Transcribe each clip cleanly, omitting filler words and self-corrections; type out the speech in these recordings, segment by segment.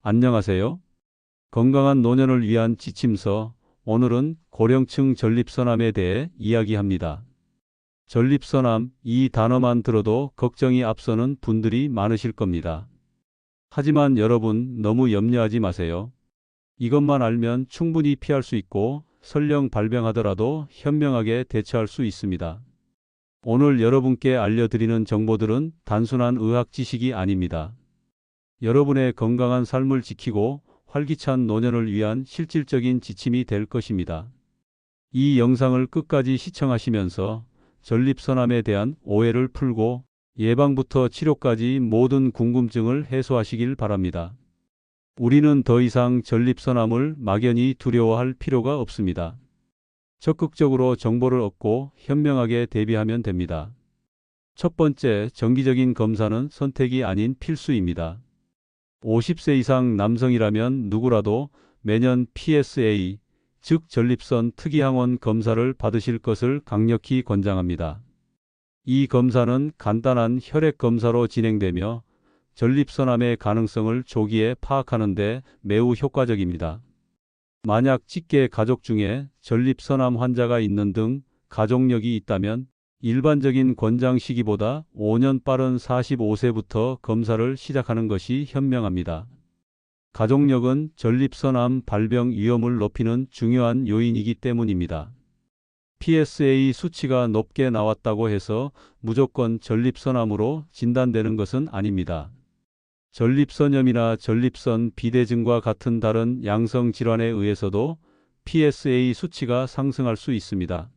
안녕하세요. 건강한 노년을 위한 지침서. 오늘은 고령층 전립선암에 대해 이야기합니다. 전립선암, 이 단어만 들어도 걱정이 앞서는 분들이 많으실 겁니다. 하지만 여러분, 너무 염려하지 마세요. 이것만 알면 충분히 피할 수 있고 설령 발병하더라도 현명하게 대처할 수 있습니다. 오늘 여러분께 알려드리는 정보들은 단순한 의학 지식이 아닙니다. 여러분의 건강한 삶을 지키고 활기찬 노년을 위한 실질적인 지침이 될 것입니다. 이 영상을 끝까지 시청하시면서 전립선암에 대한 오해를 풀고 예방부터 치료까지 모든 궁금증을 해소하시길 바랍니다. 우리는 더 이상 전립선암을 막연히 두려워할 필요가 없습니다. 적극적으로 정보를 얻고 현명하게 대비하면 됩니다. 첫 번째, 정기적인 검사는 선택이 아닌 필수입니다. 50세 이상 남성이라면 누구라도 매년 PSA, 즉 전립선 특이항원 검사를 받으실 것을 강력히 권장합니다. 이 검사는 간단한 혈액 검사로 진행되며 전립선암의 가능성을 조기에 파악하는 데 매우 효과적입니다. 만약 직계 가족 중에 전립선암 환자가 있는 등 가족력이 있다면 일반적인 권장 시기보다 5년 빠른 45세부터 검사를 시작하는 것이 현명합니다. 가족력은 전립선암 발병 위험을 높이는 중요한 요인이기 때문입니다. PSA 수치가 높게 나왔다고 해서 무조건 전립선암으로 진단되는 것은 아닙니다. 전립선염이나 전립선 비대증과 같은 다른 양성 질환에 의해서도 PSA 수치가 상승할 수 있습니다.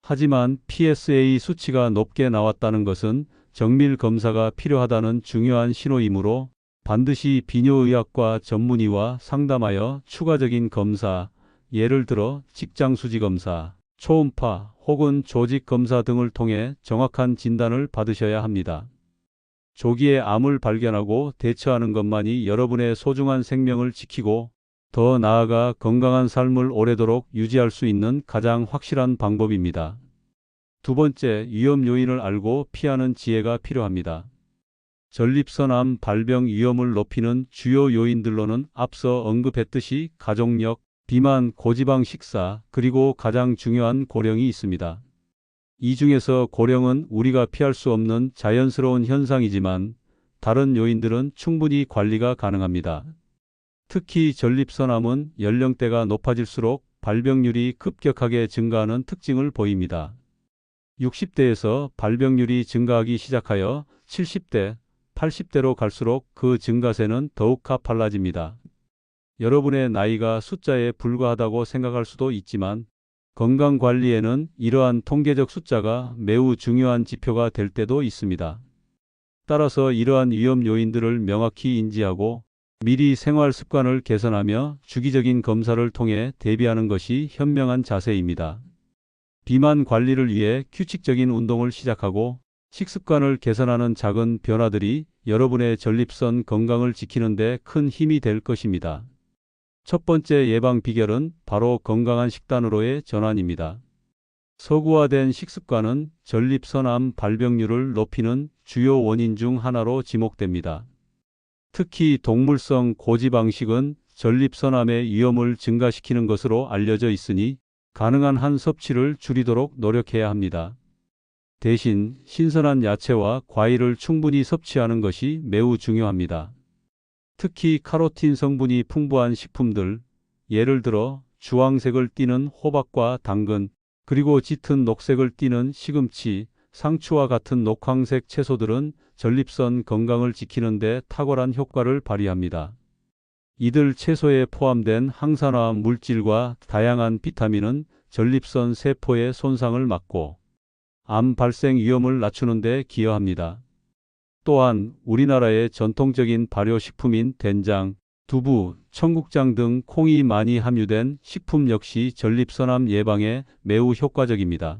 하지만 PSA 수치가 높게 나왔다는 것은 정밀 검사가 필요하다는 중요한 신호이므로 반드시 비뇨의학과 전문의와 상담하여 추가적인 검사, 예를 들어 직장수지 검사, 초음파 혹은 조직 검사 등을 통해 정확한 진단을 받으셔야 합니다. 조기에 암을 발견하고 대처하는 것만이 여러분의 소중한 생명을 지키고 더 나아가 건강한 삶을 오래도록 유지할 수 있는 가장 확실한 방법입니다. 두 번째, 위험 요인을 알고 피하는 지혜가 필요합니다. 전립선암 발병 위험을 높이는 주요 요인들로는 앞서 언급했듯이 가족력, 비만, 고지방 식사, 그리고 가장 중요한 고령이 있습니다. 이 중에서 고령은 우리가 피할 수 없는 자연스러운 현상이지만 다른 요인들은 충분히 관리가 가능합니다. 특히 전립선암은 연령대가 높아질수록 발병률이 급격하게 증가하는 특징을 보입니다. 60대에서 발병률이 증가하기 시작하여 70대, 80대로 갈수록 그 증가세는 더욱 가팔라집니다. 여러분의 나이가 숫자에 불과하다고 생각할 수도 있지만 건강관리에는 이러한 통계적 숫자가 매우 중요한 지표가 될 때도 있습니다. 따라서 이러한 위험 요인들을 명확히 인지하고 미리 생활 습관을 개선하며 주기적인 검사를 통해 대비하는 것이 현명한 자세입니다. 비만 관리를 위해 규칙적인 운동을 시작하고 식습관을 개선하는 작은 변화들이 여러분의 전립선 건강을 지키는 데 큰 힘이 될 것입니다. 첫 번째 예방 비결은 바로 건강한 식단으로의 전환입니다. 서구화된 식습관은 전립선암 발병률을 높이는 주요 원인 중 하나로 지목됩니다. 특히 동물성 고지방식은 전립선암의 위험을 증가시키는 것으로 알려져 있으니 가능한 한 섭취를 줄이도록 노력해야 합니다. 대신 신선한 야채와 과일을 충분히 섭취하는 것이 매우 중요합니다. 특히 카로틴 성분이 풍부한 식품들, 예를 들어 주황색을 띠는 호박과 당근, 그리고 짙은 녹색을 띠는 시금치, 상추와 같은 녹황색 채소들은 전립선 건강을 지키는 데 탁월한 효과를 발휘합니다. 이들 채소에 포함된 항산화 물질과 다양한 비타민은 전립선 세포의 손상을 막고 암 발생 위험을 낮추는 데 기여합니다. 또한 우리나라의 전통적인 발효식품인 된장, 두부, 청국장 등 콩이 많이 함유된 식품 역시 전립선암 예방에 매우 효과적입니다.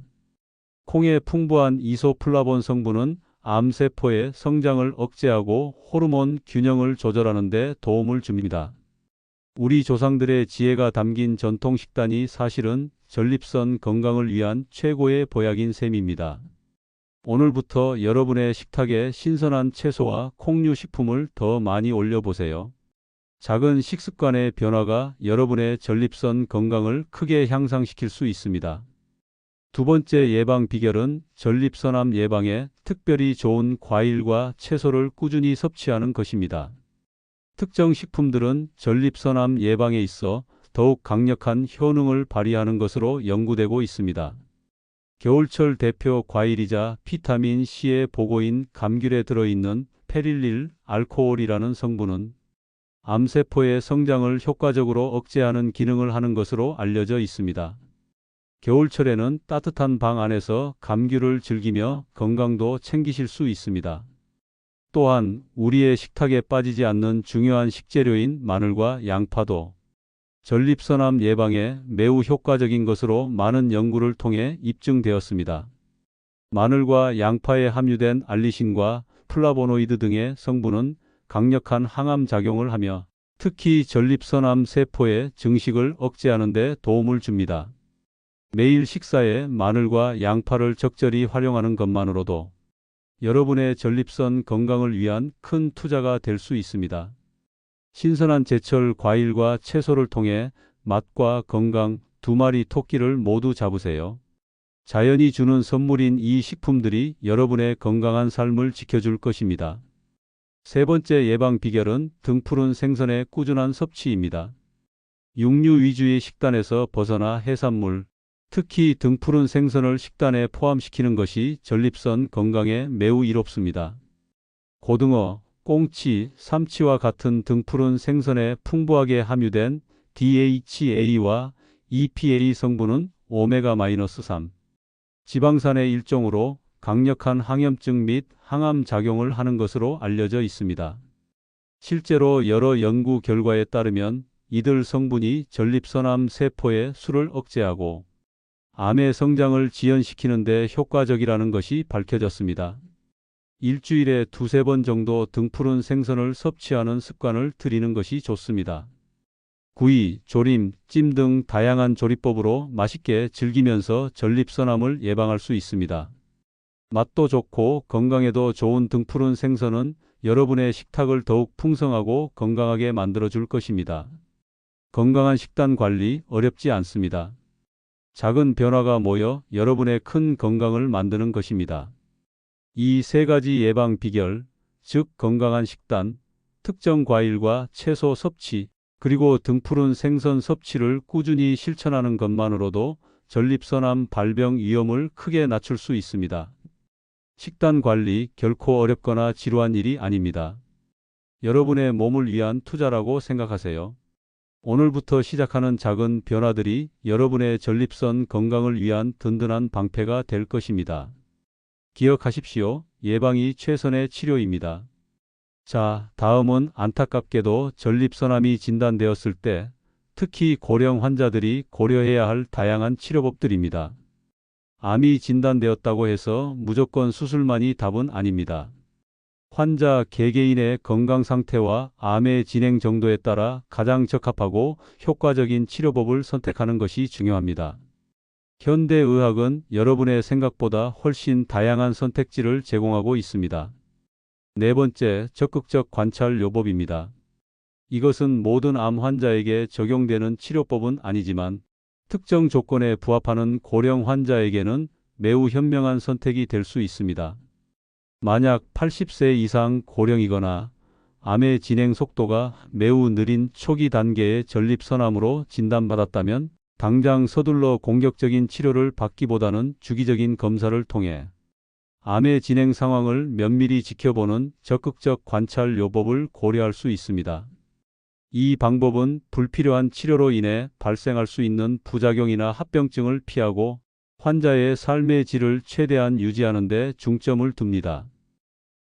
콩의 풍부한 이소플라본 성분은 암세포의 성장을 억제하고 호르몬 균형을 조절하는 데 도움을 줍니다. 우리 조상들의 지혜가 담긴 전통 식단이 사실은 전립선 건강을 위한 최고의 보약인 셈입니다. 오늘부터 여러분의 식탁에 신선한 채소와 콩류 식품을 더 많이 올려보세요. 작은 식습관의 변화가 여러분의 전립선 건강을 크게 향상시킬 수 있습니다. 두 번째 예방 비결은 전립선암 예방에 특별히 좋은 과일과 채소를 꾸준히 섭취하는 것입니다. 특정 식품들은 전립선암 예방에 있어 더욱 강력한 효능을 발휘하는 것으로 연구되고 있습니다. 겨울철 대표 과일이자 비타민 C의 보고인 감귤에 들어있는 페릴릴 알코올이라는 성분은 암세포의 성장을 효과적으로 억제하는 기능을 하는 것으로 알려져 있습니다. 겨울철에는 따뜻한 방 안에서 감귤을 즐기며 건강도 챙기실 수 있습니다. 또한 우리의 식탁에 빠지지 않는 중요한 식재료인 마늘과 양파도 전립선암 예방에 매우 효과적인 것으로 많은 연구를 통해 입증되었습니다. 마늘과 양파에 함유된 알리신과 플라보노이드 등의 성분은 강력한 항암 작용을 하며 특히 전립선암 세포의 증식을 억제하는 데 도움을 줍니다. 매일 식사에 마늘과 양파를 적절히 활용하는 것만으로도 여러분의 전립선 건강을 위한 큰 투자가 될 수 있습니다. 신선한 제철 과일과 채소를 통해 맛과 건강 두 마리 토끼를 모두 잡으세요. 자연이 주는 선물인 이 식품들이 여러분의 건강한 삶을 지켜줄 것입니다. 세 번째 예방 비결은 등푸른 생선의 꾸준한 섭취입니다. 육류 위주의 식단에서 벗어나 해산물, 특히 등푸른 생선을 식단에 포함시키는 것이 전립선 건강에 매우 이롭습니다. 고등어, 꽁치, 삼치와 같은 등푸른 생선에 풍부하게 함유된 DHA와 EPA 성분은 오메가-3 지방산의 일종으로 강력한 항염증 및 항암 작용을 하는 것으로 알려져 있습니다. 실제로 여러 연구 결과에 따르면 이들 성분이 전립선암 세포의 수를 억제하고 암의 성장을 지연시키는 데 효과적이라는 것이 밝혀졌습니다. 일주일에 두세 번 정도 등푸른 생선을 섭취하는 습관을 들이는 것이 좋습니다. 구이, 조림, 찜 등 다양한 조리법으로 맛있게 즐기면서 전립선암을 예방할 수 있습니다. 맛도 좋고 건강에도 좋은 등푸른 생선은 여러분의 식탁을 더욱 풍성하고 건강하게 만들어줄 것입니다. 건강한 식단 관리 어렵지 않습니다. 작은 변화가 모여 여러분의 큰 건강을 만드는 것입니다. 이 세 가지 예방 비결, 즉 건강한 식단, 특정 과일과 채소 섭취, 그리고 등푸른 생선 섭취를 꾸준히 실천하는 것만으로도 전립선암 발병 위험을 크게 낮출 수 있습니다. 식단 관리 결코 어렵거나 지루한 일이 아닙니다. 여러분의 몸을 위한 투자라고 생각하세요. 오늘부터 시작하는 작은 변화들이 여러분의 전립선 건강을 위한 든든한 방패가 될 것입니다. 기억하십시오. 예방이 최선의 치료입니다. 자, 다음은 안타깝게도 전립선암이 진단되었을 때 특히 고령 환자들이 고려해야 할 다양한 치료법들입니다. 암이 진단되었다고 해서 무조건 수술만이 답은 아닙니다. 환자 개개인의 건강 상태와 암의 진행 정도에 따라 가장 적합하고 효과적인 치료법을 선택하는 것이 중요합니다. 현대의학은 여러분의 생각보다 훨씬 다양한 선택지를 제공하고 있습니다. 네 번째, 적극적 관찰 요법입니다. 이것은 모든 암 환자에게 적용되는 치료법은 아니지만 특정 조건에 부합하는 고령 환자에게는 매우 현명한 선택이 될 수 있습니다. 만약 80세 이상 고령이거나 암의 진행 속도가 매우 느린 초기 단계의 전립선암으로 진단받았다면 당장 서둘러 공격적인 치료를 받기보다는 주기적인 검사를 통해 암의 진행 상황을 면밀히 지켜보는 적극적 관찰 요법을 고려할 수 있습니다. 이 방법은 불필요한 치료로 인해 발생할 수 있는 부작용이나 합병증을 피하고 환자의 삶의 질을 최대한 유지하는 데 중점을 둡니다.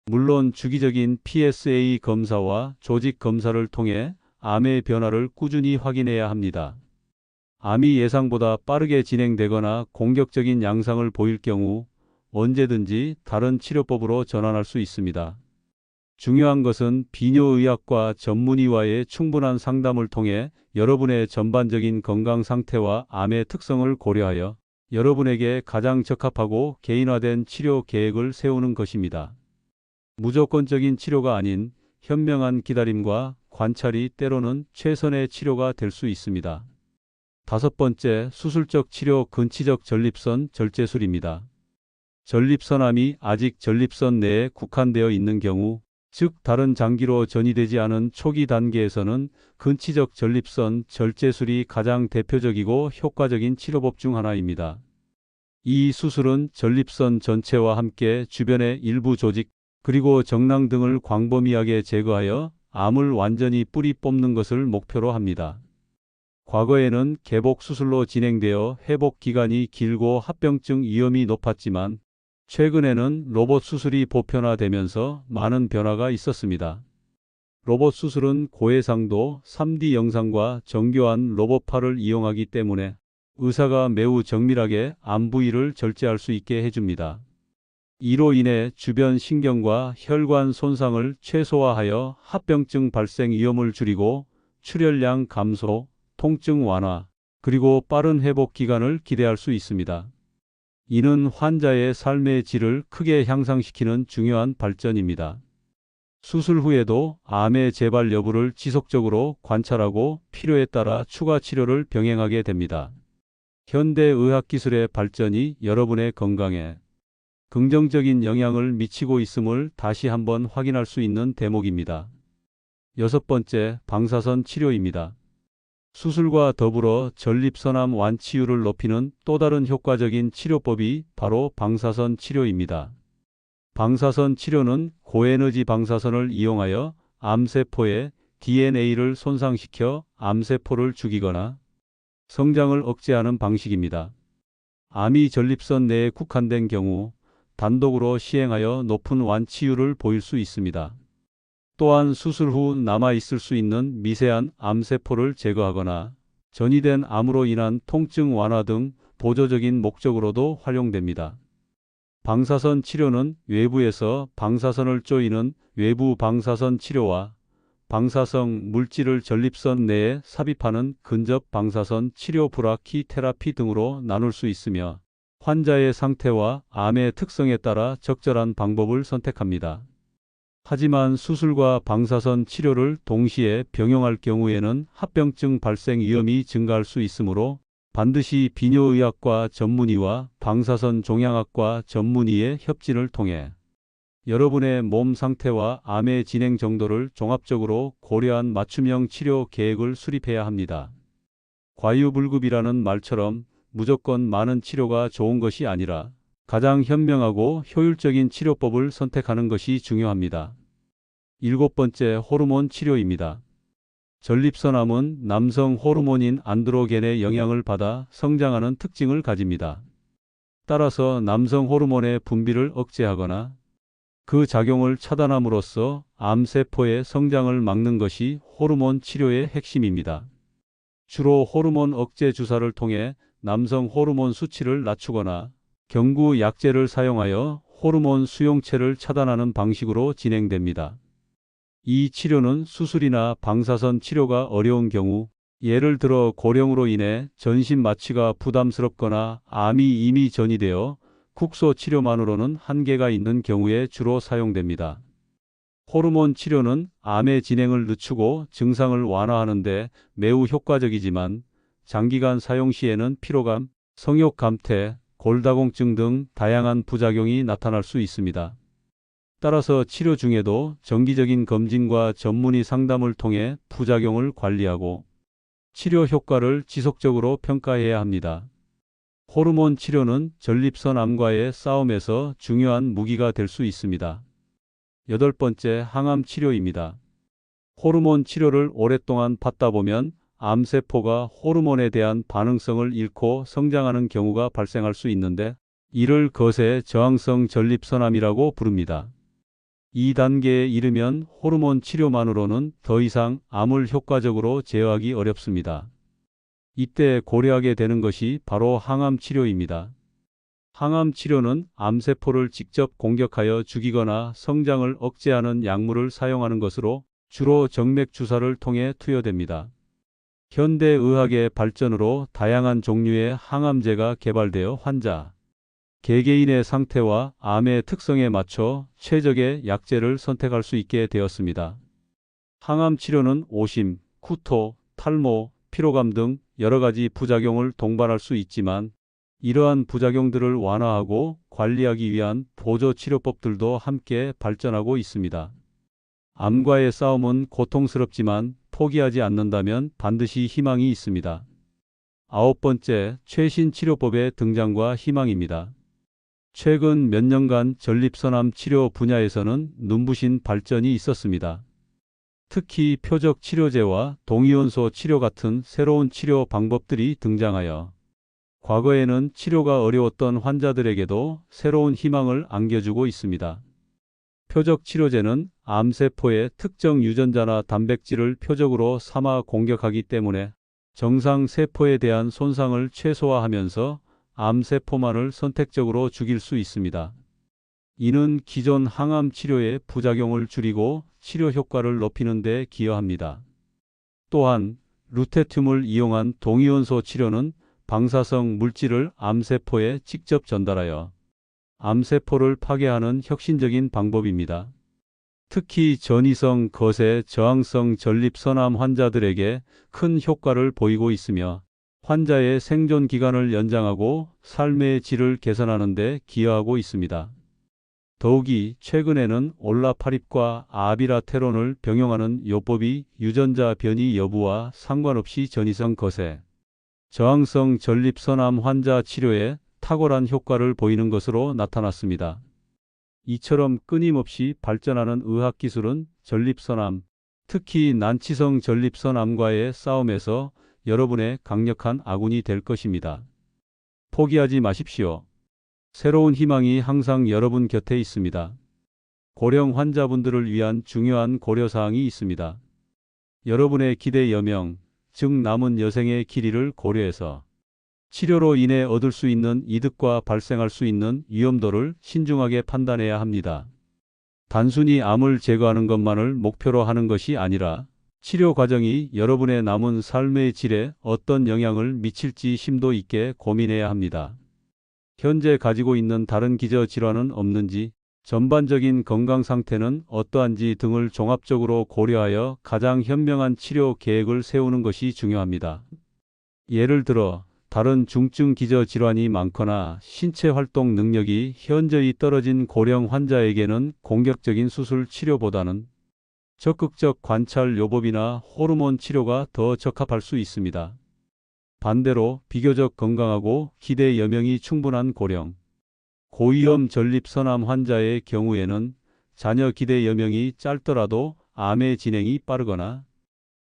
물론 주기적인 PSA 검사와 조직 검사를 통해 암의 변화를 꾸준히 확인해야 합니다. 암이 예상보다 빠르게 진행되거나 공격적인 양상을 보일 경우 언제든지 다른 치료법으로 전환할 수 있습니다. 중요한 것은 비뇨의학과 전문의와의 충분한 상담을 통해 여러분의 전반적인 건강 상태와 암의 특성을 고려하여 여러분에게 가장 적합하고 개인화된 치료 계획을 세우는 것입니다. 무조건적인 치료가 아닌 현명한 기다림과 관찰이 때로는 최선의 치료가 될 수 있습니다. 다섯 번째, 수술적 치료 근치적 전립선 절제술입니다. 전립선암이 아직 전립선 내에 국한되어 있는 경우, 즉 다른 장기로 전이되지 않은 초기 단계에서는 근치적 전립선 절제술이 가장 대표적이고 효과적인 치료법 중 하나입니다. 이 수술은 전립선 전체와 함께 주변의 일부 조직, 그리고 정낭 등을 광범위하게 제거하여 암을 완전히 뿌리 뽑는 것을 목표로 합니다. 과거에는 개복 수술로 진행되어 회복 기간이 길고 합병증 위험이 높았지만 최근에는 로봇 수술이 보편화되면서 많은 변화가 있었습니다. 로봇 수술은 고해상도 3D 영상과 정교한 로봇팔을 이용하기 때문에 의사가 매우 정밀하게 암 부위를 절제할 수 있게 해줍니다. 이로 인해 주변 신경과 혈관 손상을 최소화하여 합병증 발생 위험을 줄이고 출혈량 감소, 통증 완화, 그리고 빠른 회복 기간을 기대할 수 있습니다. 이는 환자의 삶의 질을 크게 향상시키는 중요한 발전입니다. 수술 후에도 암의 재발 여부를 지속적으로 관찰하고 필요에 따라 추가 치료를 병행하게 됩니다. 현대 의학기술의 발전이 여러분의 건강에 긍정적인 영향을 미치고 있음을 다시 한번 확인할 수 있는 대목입니다. 여섯 번째, 방사선 치료입니다. 수술과 더불어 전립선암 완치율을 높이는 또 다른 효과적인 치료법이 바로 방사선 치료입니다. 방사선 치료는 고에너지 방사선을 이용하여 암세포의 DNA를 손상시켜 암세포를 죽이거나 성장을 억제하는 방식입니다. 암이 전립선 내에 국한된 경우 단독으로 시행하여 높은 완치율을 보일 수 있습니다. 또한 수술 후 남아있을 수 있는 미세한 암세포를 제거하거나 전이된 암으로 인한 통증 완화 등 보조적인 목적으로도 활용됩니다. 방사선 치료는 외부에서 방사선을 쪼이는 외부 방사선 치료와 방사성 물질을 전립선 내에 삽입하는 근접 방사선 치료 브라키 테라피 등으로 나눌 수 있으며 환자의 상태와 암의 특성에 따라 적절한 방법을 선택합니다. 하지만 수술과 방사선 치료를 동시에 병용할 경우에는 합병증 발생 위험이 증가할 수 있으므로 반드시 비뇨의학과 전문의와 방사선 종양학과 전문의의 협진을 통해 여러분의 몸 상태와 암의 진행 정도를 종합적으로 고려한 맞춤형 치료 계획을 수립해야 합니다. 과유불급이라는 말처럼 무조건 많은 치료가 좋은 것이 아니라 가장 현명하고 효율적인 치료법을 선택하는 것이 중요합니다. 일곱 번째, 호르몬 치료입니다. 전립선암은 남성 호르몬인 안드로겐의 영향을 받아 성장하는 특징을 가집니다. 따라서 남성 호르몬의 분비를 억제하거나 그 작용을 차단함으로써 암세포의 성장을 막는 것이 호르몬 치료의 핵심입니다. 주로 호르몬 억제 주사를 통해 남성 호르몬 수치를 낮추거나 경구 약제를 사용하여 호르몬 수용체를 차단하는 방식으로 진행됩니다. 이 치료는 수술이나 방사선 치료가 어려운 경우, 예를 들어 고령으로 인해 전신 마취가 부담스럽거나 암이 이미 전이되어 국소 치료만으로는 한계가 있는 경우에 주로 사용됩니다. 호르몬 치료는 암의 진행을 늦추고 증상을 완화하는 데 매우 효과적이지만 장기간 사용 시에는 피로감, 성욕 감퇴, 골다공증 등 다양한 부작용이 나타날 수 있습니다. 따라서 치료 중에도 정기적인 검진과 전문의 상담을 통해 부작용을 관리하고 치료 효과를 지속적으로 평가해야 합니다. 호르몬 치료는 전립선암과의 싸움에서 중요한 무기가 될 수 있습니다. 여덟 번째, 항암 치료입니다. 호르몬 치료를 오랫동안 받다 보면 암세포가 호르몬에 대한 반응성을 잃고 성장하는 경우가 발생할 수 있는데 이를 거세 저항성 전립선암이라고 부릅니다. 이 단계에 이르면 호르몬 치료만으로는 더 이상 암을 효과적으로 제어하기 어렵습니다. 이때 고려하게 되는 것이 바로 항암 치료입니다. 항암 치료는 암세포를 직접 공격하여 죽이거나 성장을 억제하는 약물을 사용하는 것으로 주로 정맥 주사를 통해 투여됩니다. 현대 의학의 발전으로 다양한 종류의 항암제가 개발되어 환자, 개개인의 상태와 암의 특성에 맞춰 최적의 약제를 선택할 수 있게 되었습니다. 항암 치료는 오심, 구토, 탈모, 피로감 등 여러 가지 부작용을 동반할 수 있지만 이러한 부작용들을 완화하고 관리하기 위한 보조 치료법들도 함께 발전하고 있습니다. 암과의 싸움은 고통스럽지만 포기하지 않는다면 반드시 희망이 있습니다. 아홉 번째, 최신 치료법의 등장과 희망입니다. 최근 몇 년간 전립선암 치료 분야에서는 눈부신 발전이 있었습니다. 특히 표적 치료제와 동위원소 치료 같은 새로운 치료 방법들이 등장하여 과거에는 치료가 어려웠던 환자들에게도 새로운 희망을 안겨주고 있습니다. 표적 치료제는 암세포의 특정 유전자나 단백질을 표적으로 삼아 공격하기 때문에 정상 세포에 대한 손상을 최소화하면서 암세포만을 선택적으로 죽일 수 있습니다. 이는 기존 항암 치료의 부작용을 줄이고 치료 효과를 높이는 데 기여합니다. 또한 루테튬을 이용한 동위원소 치료는 방사성 물질을 암세포에 직접 전달하여 암세포를 파괴하는 혁신적인 방법입니다. 특히 전이성 거세 저항성 전립선암 환자들에게 큰 효과를 보이고 있으며 환자의 생존 기간을 연장하고 삶의 질을 개선하는 데 기여하고 있습니다. 더욱이 최근에는 올라파립과 아비라테론을 병용하는 요법이 유전자 변이 여부와 상관없이 전이성 거세, 저항성 전립선암 환자 치료에 탁월한 효과를 보이는 것으로 나타났습니다. 이처럼 끊임없이 발전하는 의학기술은 전립선암, 특히 난치성 전립선암과의 싸움에서 여러분의 강력한 아군이 될 것입니다. 포기하지 마십시오. 새로운 희망이 항상 여러분 곁에 있습니다. 고령 환자분들을 위한 중요한 고려사항이 있습니다. 여러분의 기대 여명, 즉 남은 여생의 길이를 고려해서 치료로 인해 얻을 수 있는 이득과 발생할 수 있는 위험도를 신중하게 판단해야 합니다. 단순히 암을 제거하는 것만을 목표로 하는 것이 아니라 치료 과정이 여러분의 남은 삶의 질에 어떤 영향을 미칠지 심도 있게 고민해야 합니다. 현재 가지고 있는 다른 기저 질환은 없는지, 전반적인 건강 상태는 어떠한지 등을 종합적으로 고려하여 가장 현명한 치료 계획을 세우는 것이 중요합니다. 예를 들어 다른 중증 기저 질환이 많거나 신체 활동 능력이 현저히 떨어진 고령 환자에게는 공격적인 수술 치료보다는 적극적 관찰 요법이나 호르몬 치료가 더 적합할 수 있습니다. 반대로 비교적 건강하고 기대 여명이 충분한 고령, 고위험 전립선암 환자의 경우에는 자녀 기대 여명이 짧더라도 암의 진행이 빠르거나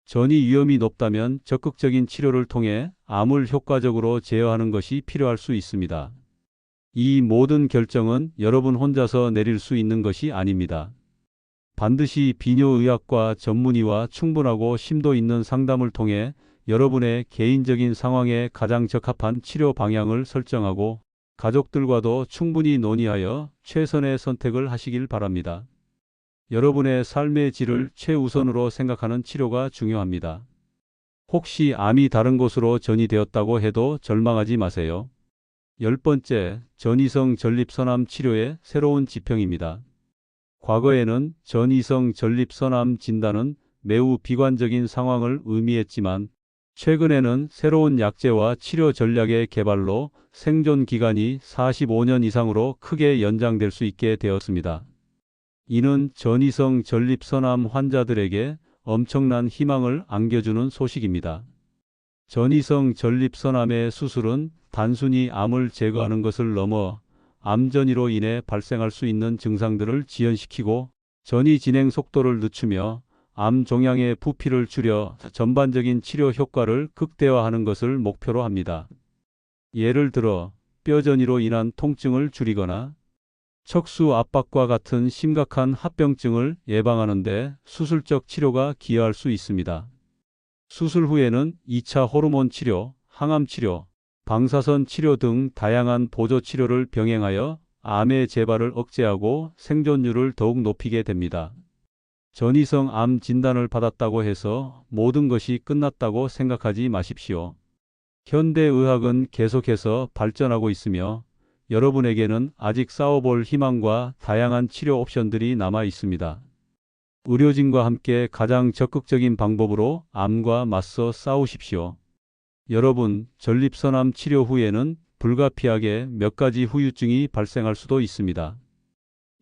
전이 위험이 높다면 적극적인 치료를 통해 암을 효과적으로 제어하는 것이 필요할 수 있습니다. 이 모든 결정은 여러분 혼자서 내릴 수 있는 것이 아닙니다. 반드시 비뇨의학과 전문의와 충분하고 심도 있는 상담을 통해 여러분의 개인적인 상황에 가장 적합한 치료 방향을 설정하고 가족들과도 충분히 논의하여 최선의 선택을 하시길 바랍니다. 여러분의 삶의 질을 최우선으로 생각하는 치료가 중요합니다. 혹시 암이 다른 곳으로 전이되었다고 해도 절망하지 마세요. 10번째, 전이성 전립선암 치료의 새로운 지평입니다. 과거에는 전이성 전립선암 진단은 매우 비관적인 상황을 의미했지만 최근에는 새로운 약제와 치료 전략의 개발로 생존 기간이 45년 이상으로 크게 연장될 수 있게 되었습니다. 이는 전이성 전립선암 환자들에게 엄청난 희망을 안겨주는 소식입니다. 전이성 전립선암의 수술은 단순히 암을 제거하는 것을 넘어 암전이로 인해 발생할 수 있는 증상들을 지연시키고 전이 진행 속도를 늦추며 암 종양의 부피를 줄여 전반적인 치료 효과를 극대화하는 것을 목표로 합니다. 예를 들어 뼈전이로 인한 통증을 줄이거나 척수 압박과 같은 심각한 합병증을 예방하는 데 수술적 치료가 기여할 수 있습니다. 수술 후에는 2차 호르몬 치료, 항암 치료, 방사선 치료 등 다양한 보조 치료를 병행하여 암의 재발을 억제하고 생존율을 더욱 높이게 됩니다. 전이성 암 진단을 받았다고 해서 모든 것이 끝났다고 생각하지 마십시오. 현대의학은 계속해서 발전하고 있으며 여러분에게는 아직 싸워볼 희망과 다양한 치료 옵션들이 남아 있습니다. 의료진과 함께 가장 적극적인 방법으로 암과 맞서 싸우십시오. 여러분, 전립선암 치료 후에는 불가피하게 몇 가지 후유증이 발생할 수도 있습니다.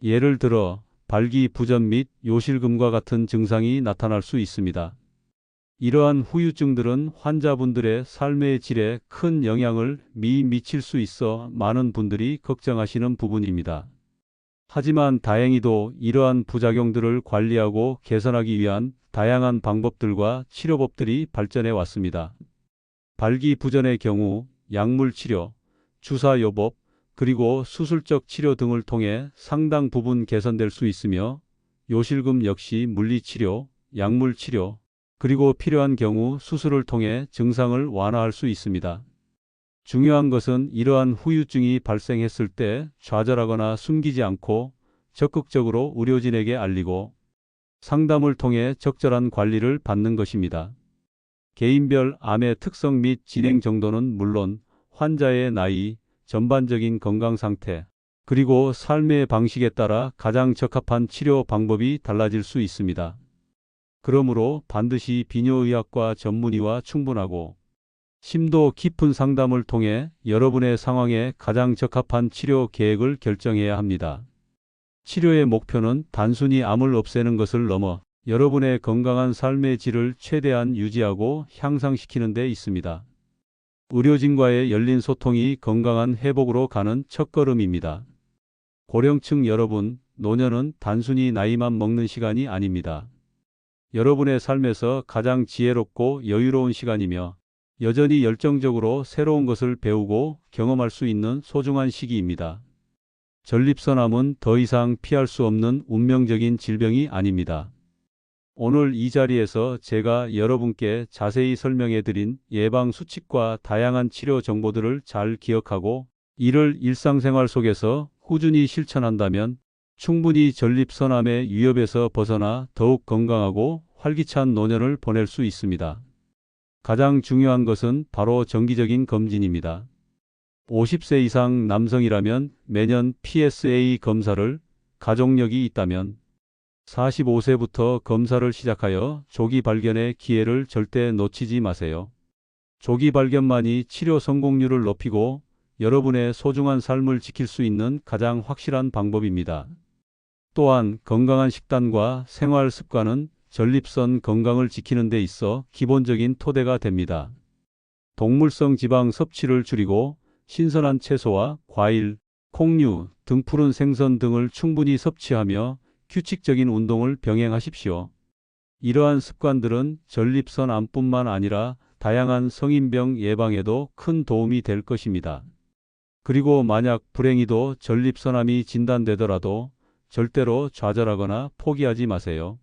예를 들어 발기부전 및 요실금과 같은 증상이 나타날 수 있습니다. 이러한 후유증들은 환자분들의 삶의 질에 큰 영향을 미칠 수 있어 많은 분들이 걱정하시는 부분입니다. 하지만 다행히도 이러한 부작용들을 관리하고 개선하기 위한 다양한 방법들과 치료법들이 발전해 왔습니다. 발기부전의 경우 약물치료, 주사요법, 그리고 수술적 치료 등을 통해 상당 부분 개선될 수 있으며 요실금 역시 물리치료, 약물치료, 그리고 필요한 경우 수술을 통해 증상을 완화할 수 있습니다. 중요한 것은 이러한 후유증이 발생했을 때 좌절하거나 숨기지 않고 적극적으로 의료진에게 알리고 상담을 통해 적절한 관리를 받는 것입니다. 개인별 암의 특성 및 진행 정도는 물론 환자의 나이, 전반적인 건강 상태, 그리고 삶의 방식에 따라 가장 적합한 치료 방법이 달라질 수 있습니다. 그러므로 반드시 비뇨의학과 전문의와 충분하고 심도 깊은 상담을 통해 여러분의 상황에 가장 적합한 치료 계획을 결정해야 합니다. 치료의 목표는 단순히 암을 없애는 것을 넘어 여러분의 건강한 삶의 질을 최대한 유지하고 향상시키는 데 있습니다. 의료진과의 열린 소통이 건강한 회복으로 가는 첫걸음입니다. 고령층 여러분, 노년은 단순히 나이만 먹는 시간이 아닙니다. 여러분의 삶에서 가장 지혜롭고 여유로운 시간이며 여전히 열정적으로 새로운 것을 배우고 경험할 수 있는 소중한 시기입니다. 전립선암은 더 이상 피할 수 없는 운명적인 질병이 아닙니다. 오늘 이 자리에서 제가 여러분께 자세히 설명해 드린 예방 수칙과 다양한 치료 정보들을 잘 기억하고 이를 일상생활 속에서 꾸준히 실천한다면 충분히 전립선암의 위협에서 벗어나 더욱 건강하고 활기찬 노년을 보낼 수 있습니다. 가장 중요한 것은 바로 정기적인 검진입니다. 50세 이상 남성이라면 매년 PSA 검사를, 가족력이 있다면 45세부터 검사를 시작하여 조기 발견의 기회를 절대 놓치지 마세요. 조기 발견만이 치료 성공률을 높이고 여러분의 소중한 삶을 지킬 수 있는 가장 확실한 방법입니다. 또한 건강한 식단과 생활 습관은 전립선 건강을 지키는 데 있어 기본적인 토대가 됩니다. 동물성 지방 섭취를 줄이고 신선한 채소와 과일, 콩류 등 푸른 생선 등을 충분히 섭취하며 규칙적인 운동을 병행하십시오. 이러한 습관들은 전립선암뿐만 아니라 다양한 성인병 예방에도 큰 도움이 될 것입니다. 그리고 만약 불행히도 전립선암이 진단되더라도 절대로 좌절하거나 포기하지 마세요.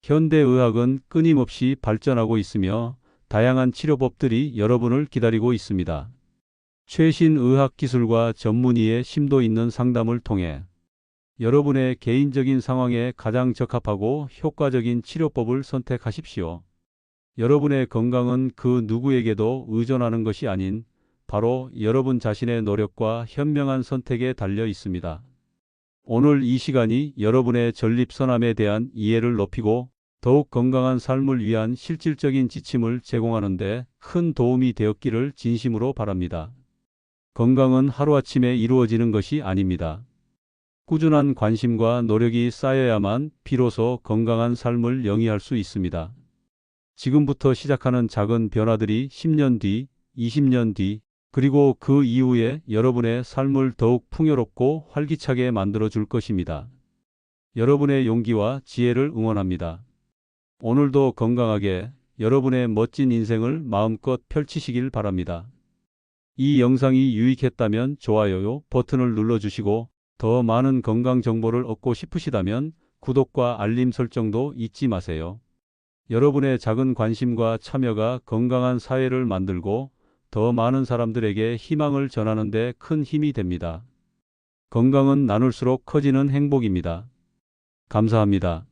현대의학은 끊임없이 발전하고 있으며 다양한 치료법들이 여러분을 기다리고 있습니다. 최신 의학 기술과 전문의의 심도 있는 상담을 통해 여러분의 개인적인 상황에 가장 적합하고 효과적인 치료법을 선택하십시오. 여러분의 건강은 그 누구에게도 의존하는 것이 아닌 바로 여러분 자신의 노력과 현명한 선택에 달려 있습니다. 오늘 이 시간이 여러분의 전립선암에 대한 이해를 높이고 더욱 건강한 삶을 위한 실질적인 지침을 제공하는 데 큰 도움이 되었기를 진심으로 바랍니다. 건강은 하루아침에 이루어지는 것이 아닙니다. 꾸준한 관심과 노력이 쌓여야만 비로소 건강한 삶을 영위할 수 있습니다. 지금부터 시작하는 작은 변화들이 10년 뒤, 20년 뒤, 그리고 그 이후에 여러분의 삶을 더욱 풍요롭고 활기차게 만들어 줄 것입니다. 여러분의 용기와 지혜를 응원합니다. 오늘도 건강하게 여러분의 멋진 인생을 마음껏 펼치시길 바랍니다. 이 영상이 유익했다면 좋아요 버튼을 눌러주시고 더 많은 건강 정보를 얻고 싶으시다면 구독과 알림 설정도 잊지 마세요. 여러분의 작은 관심과 참여가 건강한 사회를 만들고 더 많은 사람들에게 희망을 전하는 데 큰 힘이 됩니다. 건강은 나눌수록 커지는 행복입니다. 감사합니다.